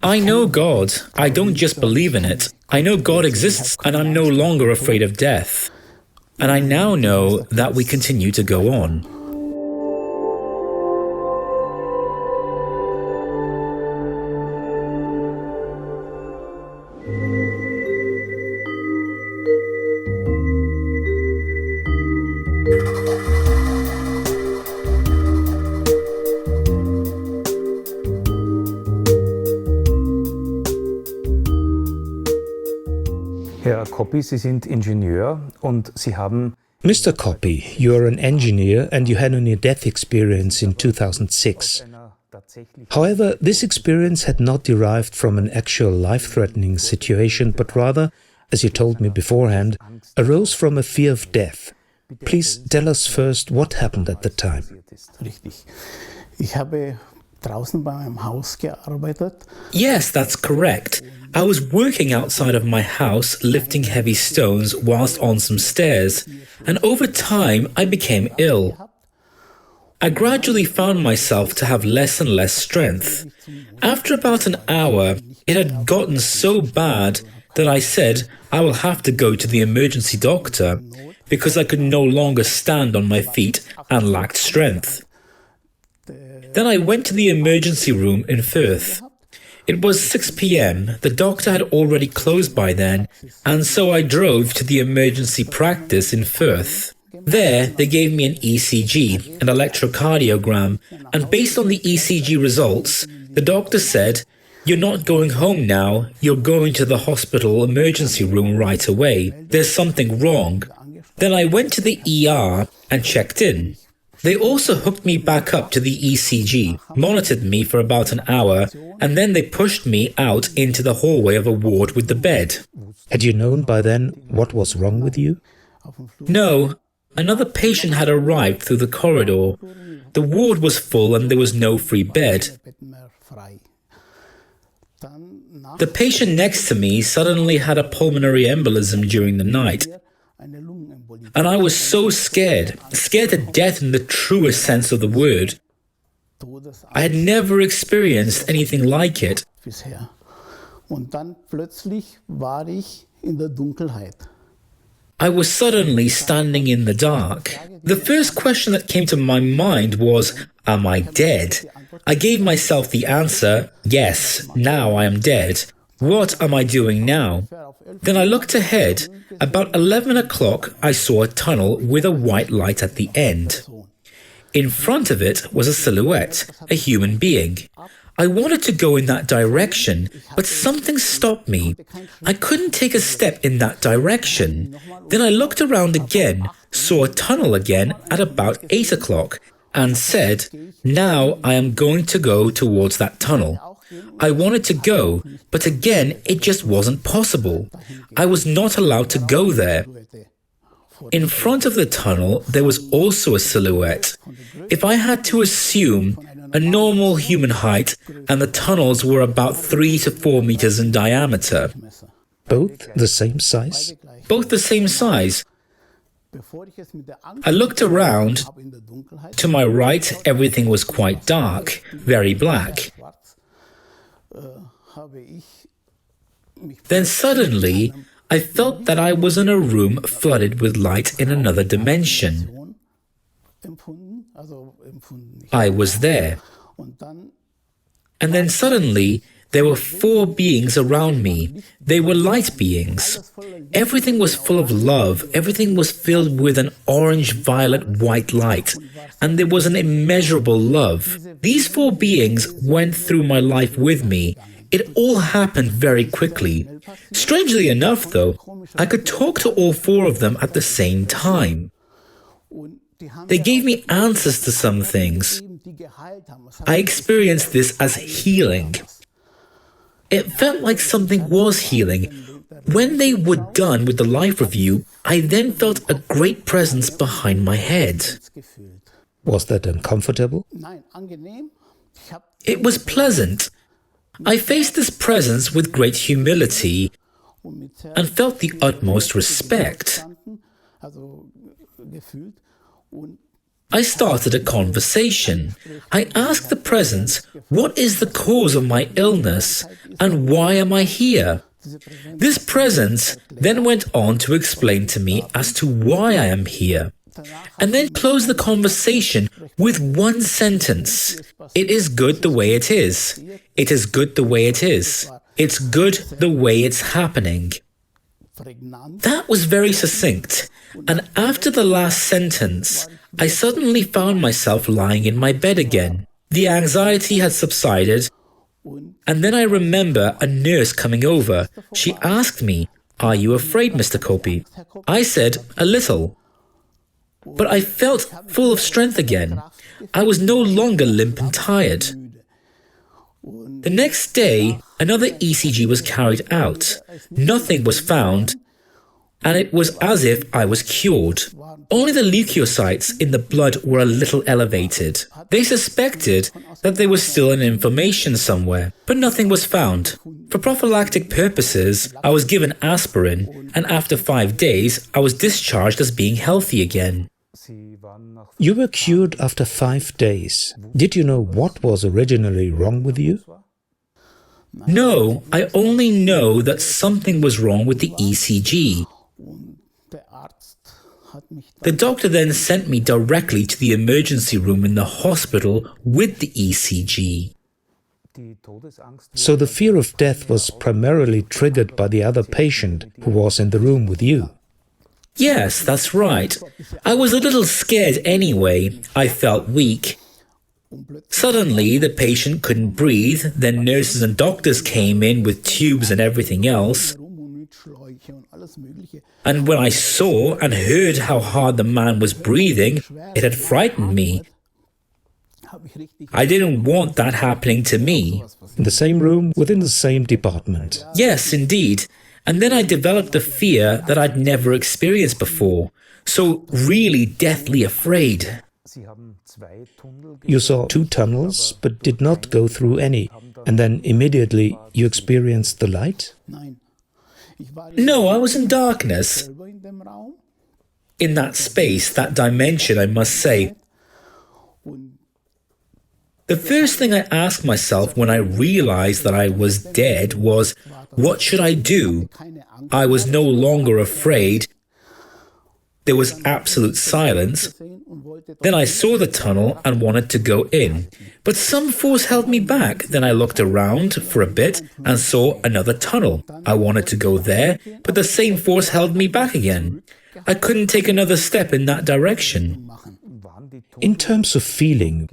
I know God. I don't just believe in it. I know God exists and I'm no longer afraid of death. And I now know that we continue to go on. Herr Coppi, Sie sind Ingenieur und Sie haben... Mr. Coppi, you are an engineer and you had a near-death experience in 2006. However, this experience had not derived from an actual life-threatening situation, but rather, as you told me beforehand, arose from a fear of death. Please tell us first what happened at the time. Richtig. Ich habe draußen bei meinem Haus gearbeitet. Yes, that's correct. I was working outside of my house lifting heavy stones whilst on some stairs, and over time I became ill. I gradually found myself to have less and less strength. After about an hour, it had gotten so bad that I said I will have to go to the emergency doctor because I could no longer stand on my feet and lacked strength. Then I went to the emergency room in Fürth. It was 6 p.m. The doctor had already closed by then, and so I drove to the emergency practice in Fürth. There, they gave me an ECG, an electrocardiogram, and based on the ECG results, the doctor said, "You're not going home now, you're going to the hospital emergency room right away. There's something wrong." Then I went to the ER and checked in. They also hooked me back up to the ECG, monitored me for about an hour, and then they pushed me out into the hallway of a ward with the bed. Had you known by then what was wrong with you? No, another patient had arrived through the corridor. The ward was full and there was no free bed. The patient next to me suddenly had a pulmonary embolism during the night. And I was so scared to death in the truest sense of the word. I had never experienced anything like it. I was suddenly standing in the dark. The first question that came to my mind was, am I dead? I gave myself the answer, yes, now I am dead. What am I doing now? Then I looked ahead. About 11 o'clock, I saw a tunnel with a white light at the end. In front of it was a silhouette, a human being. I wanted to go in that direction, but something stopped me. I couldn't take a step in that direction. Then I looked around again, saw a tunnel again at about 8 o'clock, and said, now I am going to go towards that tunnel. I wanted to go, but again, it just wasn't possible. I was not allowed to go there. In front of the tunnel, there was also a silhouette. If I had to assume a normal human height, and the tunnels were about 3 to 4 meters in diameter. Both the same size? Both the same size. I looked around. To my right, everything was quite dark, very black. Then suddenly, I felt that I was in a room flooded with light in another dimension. I was there. And then suddenly, there were 4 beings around me. They were light beings. Everything was full of love. Everything was filled with an orange-violet-white light. And there was an immeasurable love. These 4 beings went through my life with me. It all happened very quickly. Strangely enough, though, I could talk to all 4 of them at the same time. They gave me answers to some things. I experienced this as healing. It felt like something was healing. When they were done with the life review, I then felt a great presence behind my head. Was that uncomfortable? It was pleasant. I faced this presence with great humility and felt the utmost respect. I started a conversation. I asked the presence, what is the cause of my illness and why am I here? This presence then went on to explain to me as to why I am here, and then closed the conversation with one sentence. It is good the way it is. It is good the way it is. It's good the way it's happening. That was very succinct, and after the last sentence, I suddenly found myself lying in my bed again. The anxiety had subsided, and then I remember a nurse coming over. She asked me, "Are you afraid, Mr. Kopi?" I said, "A little." But I felt full of strength again. I was no longer limp and tired. The next day, another ECG was carried out. Nothing was found, and it was as if I was cured. Only the leukocytes in the blood were a little elevated. They suspected that there was still an inflammation somewhere, but nothing was found. For prophylactic purposes, I was given aspirin, and after 5 days, I was discharged as being healthy again. You were cured after 5 days. Did you know what was originally wrong with you? No, I only know that something was wrong with the ECG. The doctor then sent me directly to the emergency room in the hospital with the ECG. So the fear of death was primarily triggered by the other patient who was in the room with you. Yes, that's right. I was a little scared anyway. I felt weak. Suddenly, the patient couldn't breathe, then nurses and doctors came in with tubes and everything else. And when I saw and heard how hard the man was breathing, it had frightened me. I didn't want that happening to me. In the same room, within the same department. Yes, indeed. And then I developed a fear that I'd never experienced before. So really deathly afraid. You saw 2 tunnels, but did not go through any. And then immediately you experienced the light? No, I was in darkness. In that space, that dimension, I must say. The first thing I asked myself when I realized that I was dead was, what should I do? I was no longer afraid. There was absolute silence. Then I saw the tunnel and wanted to go in. But some force held me back. Then I looked around for a bit and saw another tunnel. I wanted to go there, but the same force held me back again. I couldn't take another step in that direction. In terms of feeling,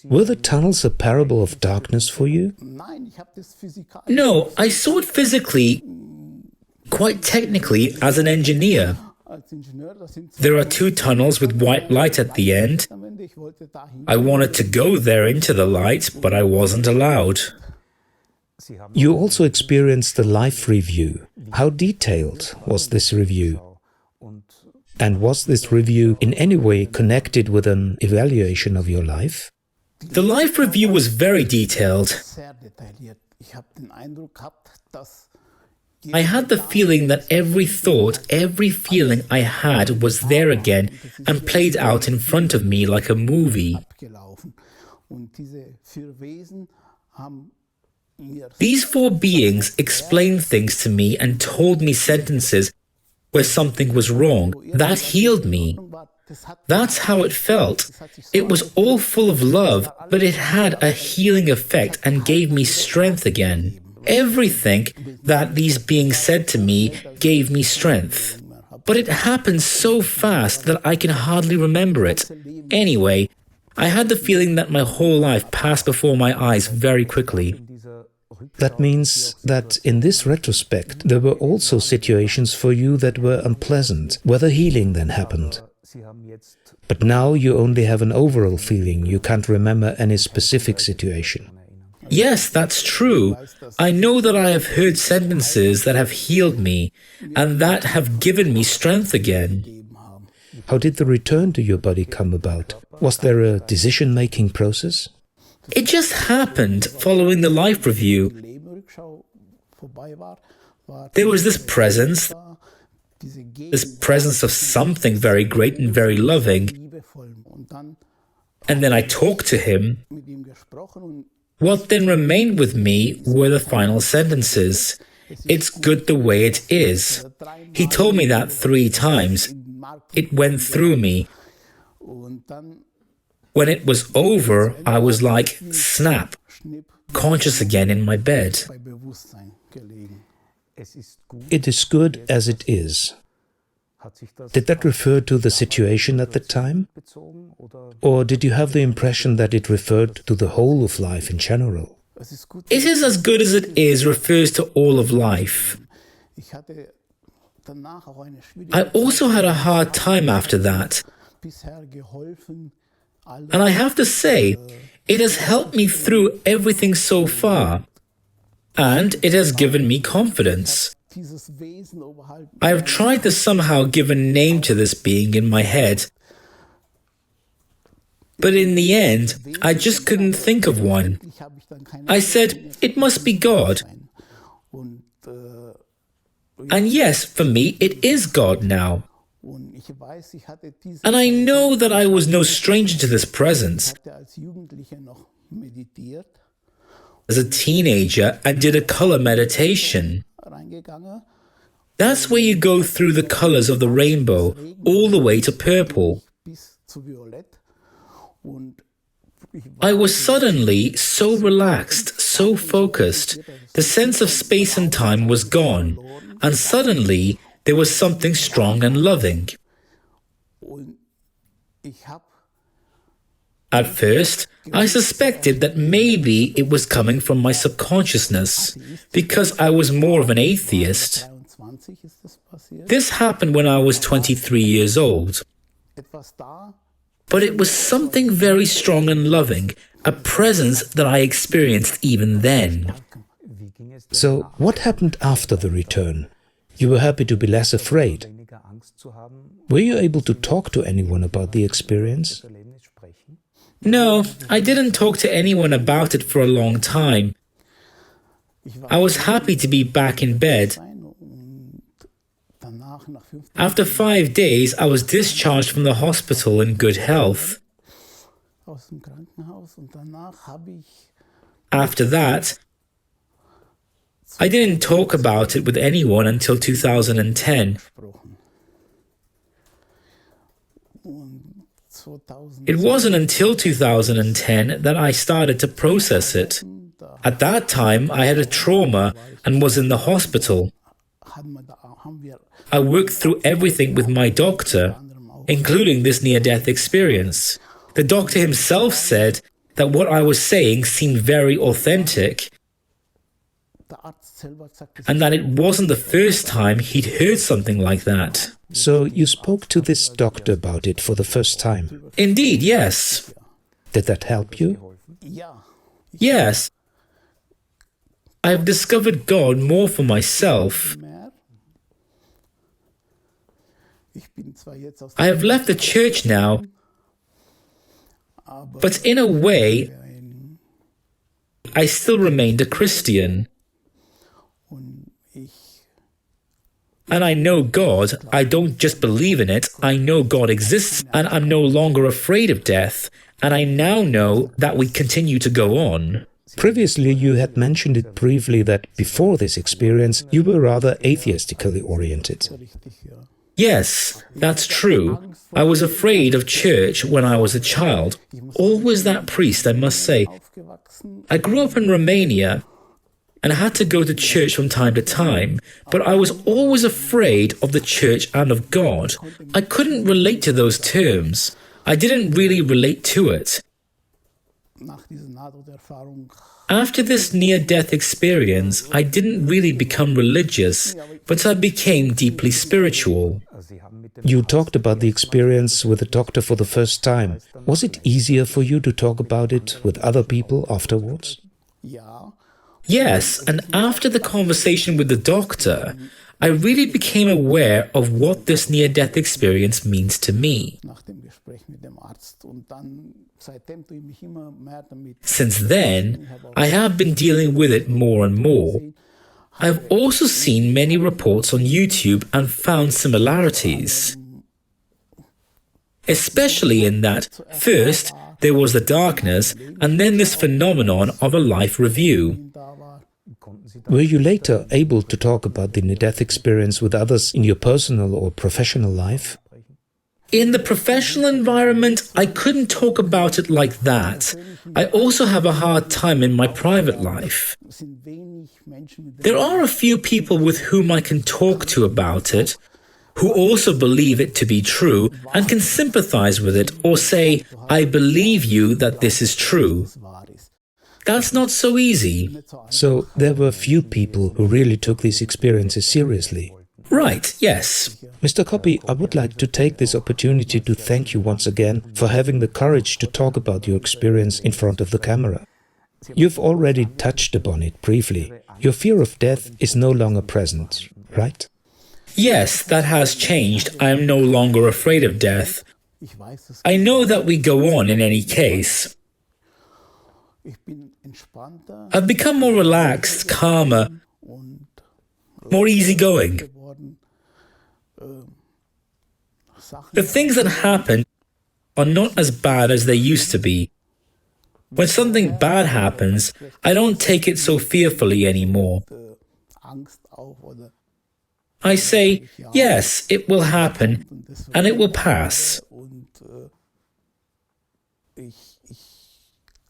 were the tunnels a parable of darkness for you? No, I saw it physically, quite technically, as an engineer. There are 2 tunnels with white light at the end. I wanted to go there into the light, but I wasn't allowed. You also experienced the life review. How detailed was this review? And was this review in any way connected with an evaluation of your life? The life review was very detailed. I had the feeling that every thought, every feeling I had was there again and played out in front of me like a movie. These 4 beings explained things to me and told me sentences where something was wrong. That healed me. That's how it felt. It was all full of love, but it had a healing effect and gave me strength again. Everything that these beings said to me gave me strength. But it happened so fast that I can hardly remember it. Anyway, I had the feeling that my whole life passed before my eyes very quickly. That means that in this retrospect, there were also situations for you that were unpleasant, where the healing then happened. But now you only have an overall feeling, you can't remember any specific situation. Yes, that's true. I know that I have heard sentences that have healed me and that have given me strength again. How did the return to your body come about? Was there a decision-making process? It just happened following the life review. There was this presence this presence of something very great and very loving, and then I talked to him, what then remained with me were the final sentences. It's good the way it is. He told me that 3 times. It went through me. When it was over, I was like, snap, conscious again in my bed. It is good as it is. Did that refer to the situation at the time? Or did you have the impression that it referred to the whole of life in general? It is as good as it is refers to all of life. I also had a hard time after that. And I have to say, it has helped me through everything so far. And it has given me confidence. I have tried to somehow give a name to this being in my head. But in the end, I just couldn't think of one. I said, it must be God. And yes, for me, it is God now. And I know that I was no stranger to this presence. As a teenager, I did a color meditation. That's where you go through the colors of the rainbow, all the way to purple. I was suddenly so relaxed, so focused. The sense of space and time was gone, and suddenly there was something strong and loving. At first, I suspected that maybe it was coming from my subconsciousness, because I was more of an atheist. This happened when I was 23 years old. But it was something very strong and loving, a presence that I experienced even then. So, what happened after the return? You were happy to be less afraid. Were you able to talk to anyone about the experience? No, I didn't talk to anyone about it for a long time. I was happy to be back in bed. After 5 days, I was discharged from the hospital in good health. After that, I didn't talk about it with anyone until 2010. It wasn't until 2010 that I started to process it. At that time, I had a trauma and was in the hospital. I worked through everything with my doctor, including this near-death experience. The doctor himself said that what I was saying seemed very authentic, and that it wasn't the first time he'd heard something like that. So you spoke to this doctor about it for the first time? Indeed, yes. Did that help you? Yes. I've discovered God more for myself. I have left the church now, but in a way, I still remained a Christian. And I know God. I don't just believe in it. I know God exists, and I'm no longer afraid of death. And I now know that we continue to go on. Previously, you had mentioned it briefly that before this experience, you were rather atheistically oriented. Yes, that's true. I was afraid of church when I was a child. Always that priest, I must say. I grew up in Romania and I had to go to church from time to time, but I was always afraid of the church and of God. I couldn't relate to those terms. I didn't really relate to it. After this near-death experience, I didn't really become religious, but I became deeply spiritual. You talked about the experience with the doctor for the first time. Was it easier for you to talk about it with other people afterwards? Yes, and after the conversation with the doctor, I really became aware of what this near-death experience means to me. Since then, I have been dealing with it more and more. I've also seen many reports on YouTube and found similarities. Especially in that, first, there was the darkness, and then this phenomenon of a life review. Were you later able to talk about the near-death experience with others in your personal or professional life? In the professional environment, I couldn't talk about it like that. I also have a hard time in my private life. There are a few people with whom I can talk to about it, who also believe it to be true and can sympathize with it or say, I believe you that this is true. That's not so easy. So there were few people who really took these experiences seriously. Right, yes. Mr. Coppi, I would like to take this opportunity to thank you once again for having the courage to talk about your experience in front of the camera. You've already touched upon it briefly. Your fear of death is no longer present, right? Yes, that has changed. I am no longer afraid of death. I know that we go on in any case. I've become more relaxed, calmer, more easygoing. The things that happen are not as bad as they used to be. When something bad happens, I don't take it so fearfully anymore. I say, yes, it will happen, and it will pass.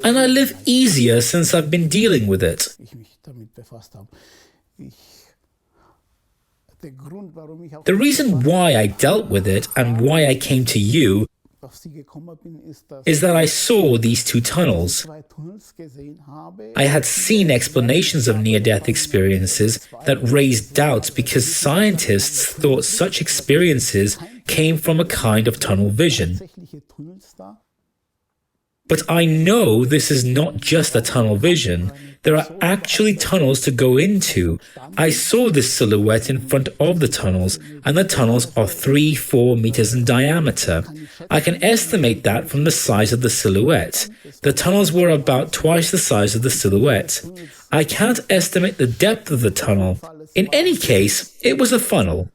And I live easier since I've been dealing with it. The reason why I dealt with it and why I came to you is that I saw these two tunnels. I had seen explanations of near-death experiences that raised doubts because scientists thought such experiences came from a kind of tunnel vision. But I know this is not just a tunnel vision. There are actually tunnels to go into. I saw this silhouette in front of the tunnels, and the tunnels are 3-4 meters in diameter. I can estimate that from the size of the silhouette. The tunnels were about twice the size of the silhouette. I can't estimate the depth of the tunnel. In any case, it was a funnel.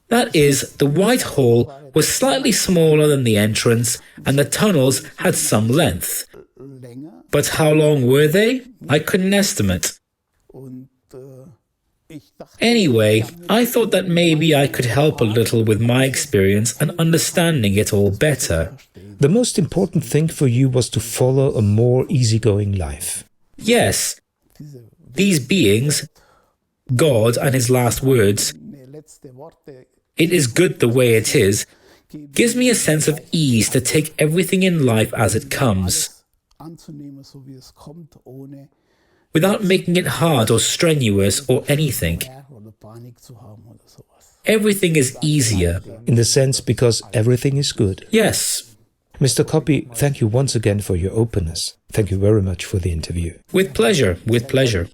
That is, the white hole was slightly smaller than the entrance, and the tunnels had some length. But how long were they? I couldn't estimate. Anyway, I thought that maybe I could help a little with my experience and understanding it all better. The most important thing for you was to follow a more easygoing life. Yes, these beings, God and His last words, it is good the way it is, gives me a sense of ease to take everything in life as it comes, without making it hard or strenuous or anything. Everything is easier. In the sense because everything is good. Yes. Mr. Coppi, thank you once again for your openness. Thank you very much for the interview. With pleasure, with pleasure.